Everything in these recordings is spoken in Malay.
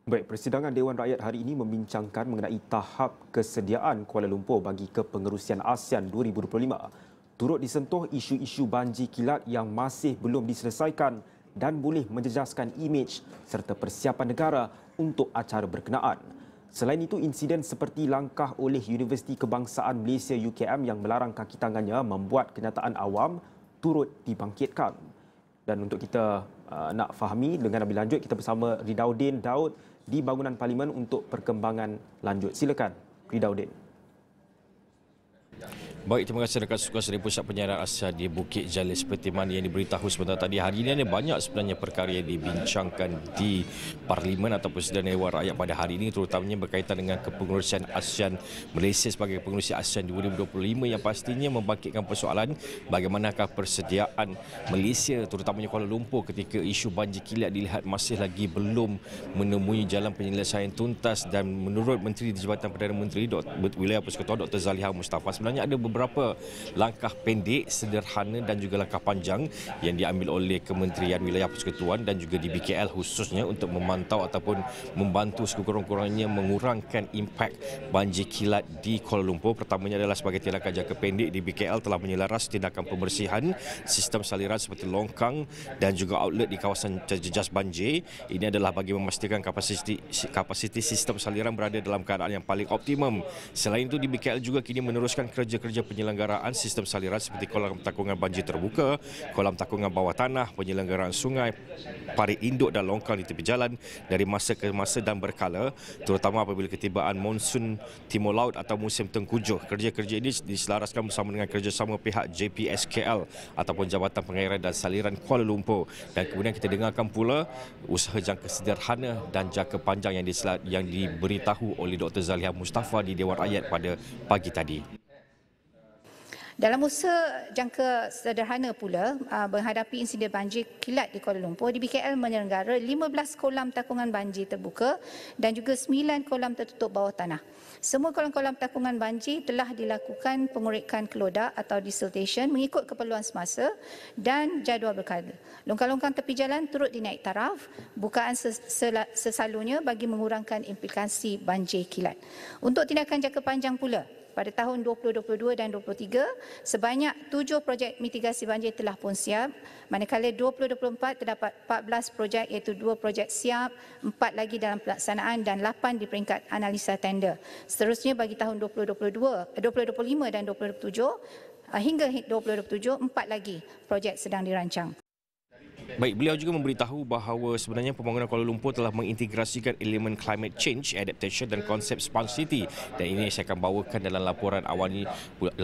Baik, persidangan Dewan Rakyat hari ini membincangkan mengenai tahap kesediaan Kuala Lumpur bagi kepengerusian ASEAN 2025. Turut disentuh isu-isu banjir kilat yang masih belum diselesaikan dan boleh menjejaskan imej serta persiapan negara untuk acara berkenaan. Selain itu, insiden seperti langkah oleh Universiti Kebangsaan Malaysia UKM yang melarang kaki tangannya membuat kenyataan awam turut dibangkitkan. Dan untuk kita nak fahami dengan lebih lanjut, kita bersama Ridauddin Daud di bangunan Parlimen untuk perkembangan lanjut. Silakan, Ridauddin. Baik, terima kasih rekan sukas dari Pusat Penyiaran Asia di Bukit Jalil. Seperti mana yang diberitahu sebentar tadi, hari ini ada banyak sebenarnya perkara yang dibincangkan di Parlimen atau Persidangan Dewan Rakyat pada hari ini, terutamanya berkaitan dengan kepengurusian ASEAN Malaysia sebagai pengurusi ASEAN 2025 yang pastinya membangkitkan persoalan bagaimanakah persediaan Malaysia terutamanya Kuala Lumpur ketika isu banjir kilat dilihat masih lagi belum menemui jalan penyelesaian tuntas. Dan menurut Menteri di Jabatan Perdana Menteri Wilayah Persekutuan Dr. Zaliha Mustafa, sebenarnya ada beberapa langkah pendek, sederhana dan juga langkah panjang yang diambil oleh Kementerian Wilayah Persekutuan dan juga di BKL khususnya untuk memantau ataupun membantu sekurang-kurangnya mengurangkan impak banjir kilat di Kuala Lumpur. Pertamanya adalah sebagai tindakan jangka pendek, di BKL telah menyelaras tindakan pembersihan sistem saliran seperti longkang dan juga outlet di kawasan terjejas banjir. Ini adalah bagi memastikan kapasiti sistem saliran berada dalam keadaan yang paling optimum. Selain itu, di BKL juga kini meneruskan kerja-kerja penyelenggaraan sistem saliran seperti kolam takungan banjir terbuka, kolam takungan bawah tanah, penyelenggaraan sungai, parit induk dan longkang di tepi jalan dari masa ke masa dan berkala, terutama apabila ketibaan monsun timur laut atau musim tengkujuh. Kerja-kerja ini diselaraskan bersama dengan kerjasama pihak JPSKL ataupun Jabatan Pengairan dan Saliran Kuala Lumpur. Dan kemudian kita dengarkan pula usaha jangka sederhana dan jangka panjang yang diberitahu oleh Dr. Zaliha Mustafa di Dewan Rakyat pada pagi tadi. Dalam usaha jangka sederhana pula menghadapi insiden banjir kilat di Kuala Lumpur, di BKL menyelenggara 15 kolam takungan banjir terbuka dan juga 9 kolam tertutup bawah tanah. Semua kolam-kolam takungan banjir telah dilakukan pengurikan kelodak atau desiltation mengikut keperluan semasa dan jadual berkala. Longkang-longkang tepi jalan turut dinaik taraf, bukaan selalunya bagi mengurangkan implikasi banjir kilat. Untuk tindakan jangka panjang pula, pada tahun 2022 dan 2023, sebanyak 7 projek mitigasi banjir telah pun siap, manakala 2024 terdapat 14 projek iaitu 2 projek siap, 4 lagi dalam pelaksanaan dan 8 di peringkat analisa tender. Seterusnya bagi tahun 2025 dan 2027, hingga 2027, 4 lagi projek sedang dirancang. Baik, beliau juga memberitahu bahawa sebenarnya pembangunan Kuala Lumpur telah mengintegrasikan elemen climate change, adaptation dan konsep smart city. Dan ini saya akan bawakan dalam laporan awani,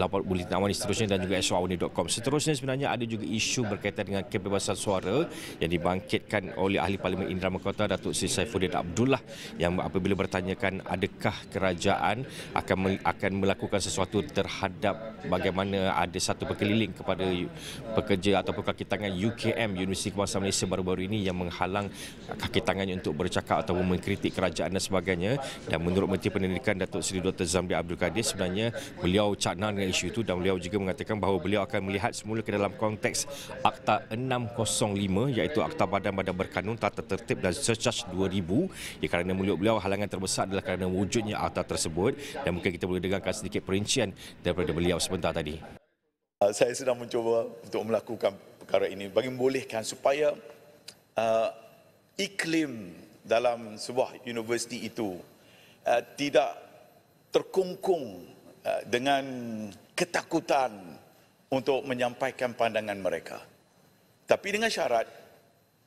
buletin awani seterusnya dan juga esokawani.com. Seterusnya sebenarnya ada juga isu berkaitan dengan kebebasan suara yang dibangkitkan oleh Ahli Parlimen Indra Makota Datuk Seri Saifuddin Abdullah, yang apabila bertanyakan adakah kerajaan akan melakukan sesuatu terhadap bagaimana ada satu perkeliling kepada pekerja ataupun kaki tangan UKM, Universiti Kebangsaan Malaysia baru-baru ini, yang menghalang kaki tangannya untuk bercakap ataupun mengkritik kerajaan dan sebagainya. Dan menurut Menteri Pendidikan Datuk Seri Dr. Zamri Abdul Kadir, sebenarnya beliau cakna dengan isu itu dan beliau juga mengatakan bahawa beliau akan melihat semula ke dalam konteks Akta 605 iaitu Akta Badan-Badan Berkanun, Tata Tertib dan Search 2000. Kerana menurut beliau halangan terbesar adalah kerana wujudnya akta tersebut, dan mungkin kita boleh dengarkan sedikit perincian daripada beliau sebentar tadi. Saya sedang mencuba untuk melakukan perkara ini bagi membolehkan supaya iklim dalam sebuah universiti itu tidak terkungkung dengan ketakutan untuk menyampaikan pandangan mereka. Tapi dengan syarat,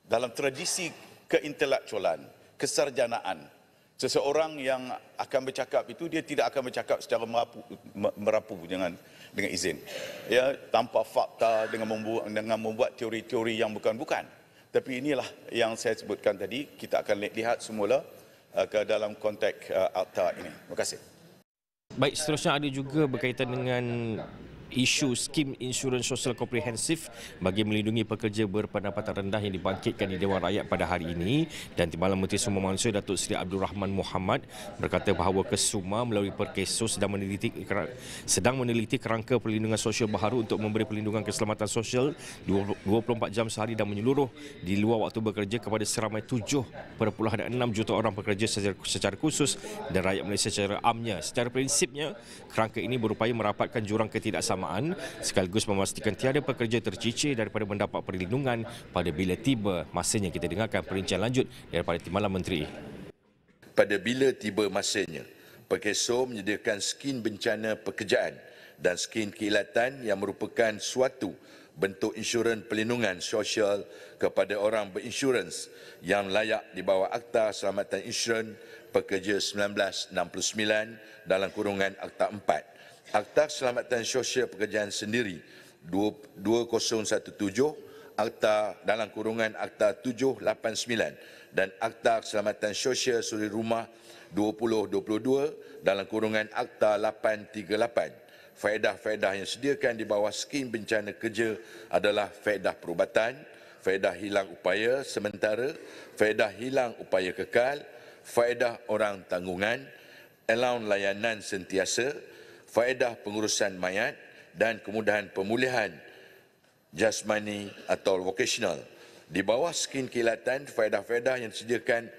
dalam tradisi keintelektualan, kesarjanaan, seseorang yang akan bercakap itu, dia tidak akan bercakap secara merapu dengan izin, ya, tanpa fakta, dengan membuat teori-teori yang bukan-bukan. Tapi inilah yang saya sebutkan tadi, kita akan lihat semula ke dalam konteks akta ini. Terima kasih. Baik, seterusnya ada juga berkaitan dengan isu skim insurans sosial komprehensif bagi melindungi pekerja berpendapatan rendah yang dibangkitkan di Dewan Rakyat pada hari ini. Dan Timbalan Menteri Sumber Manusia Datuk Seri Abdul Rahman Muhammad berkata bahawa KESUMA melalui Perkeso sedang meneliti kerangka perlindungan sosial baharu untuk memberi perlindungan keselamatan sosial 24 jam sehari dan menyeluruh di luar waktu bekerja kepada seramai 7.6 juta orang pekerja secara khusus dan rakyat Malaysia secara amnya. Secara prinsipnya, kerangka ini berupaya merapatkan jurang ketidaksamaan sekaligus memastikan tiada pekerja tercicir daripada mendapat perlindungan pada bila tiba masanya. Kita dengarkan perincian lanjut daripada Timbalan Menteri. Pada bila tiba masanya, Perkeso menyediakan skim bencana pekerjaan dan skim keilatan yang merupakan suatu bentuk insurans perlindungan sosial kepada orang berinsurans yang layak di bawah Akta Keselamatan Insurans Pekerja 1969 dalam kurungan Akta 4. Akta Keselamatan Sosial Pekerjaan sendiri 2017, Akta dalam kurungan Akta 789 dan Akta Keselamatan Sosial Suri Rumah 2022 dalam kurungan Akta 838. Faedah-faedah yang disediakan di bawah skim bencana kerja adalah faedah perubatan, faedah hilang upaya sementara, faedah hilang upaya kekal, faedah orang tanggungan, allowance layanan sentiasa, faedah pengurusan mayat dan kemudahan pemulihan jasmani atau vocational. Di bawah skim keilatan, faedah-faedah yang disediakan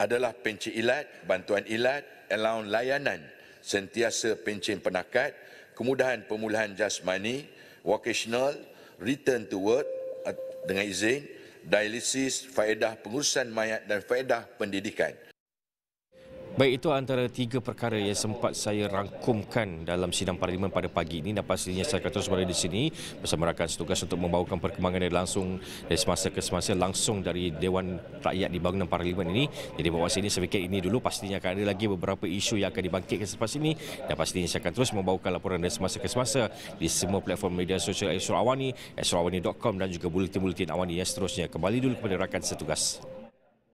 adalah pencen ilat, bantuan ilat, allowance layanan sentiasa pencen penakat, kemudahan pemulihan jasmani, vocational, return to work dengan izin, dialisis, faedah pengurusan mayat dan faedah pendidikan. Baik, itu antara 3 perkara yang sempat saya rangkumkan dalam sidang Parlimen pada pagi ini. Dan pastinya saya akan terus berada di sini bersama rakan setugas untuk membawakan perkembangan dari langsung dari semasa ke semasa langsung dari Dewan Rakyat di bangunan Parlimen ini. Jadi bawa sini saya fikir ini dulu, pastinya akan ada lagi beberapa isu yang akan dibangkitkan selepas ini dan pastinya saya akan terus membawakan laporan dari semasa ke semasa di semua platform media sosial Astro Awani, astroawani.com dan juga buletin-buletin Awani yang seterusnya. Kembali dulu kepada rakan setugas.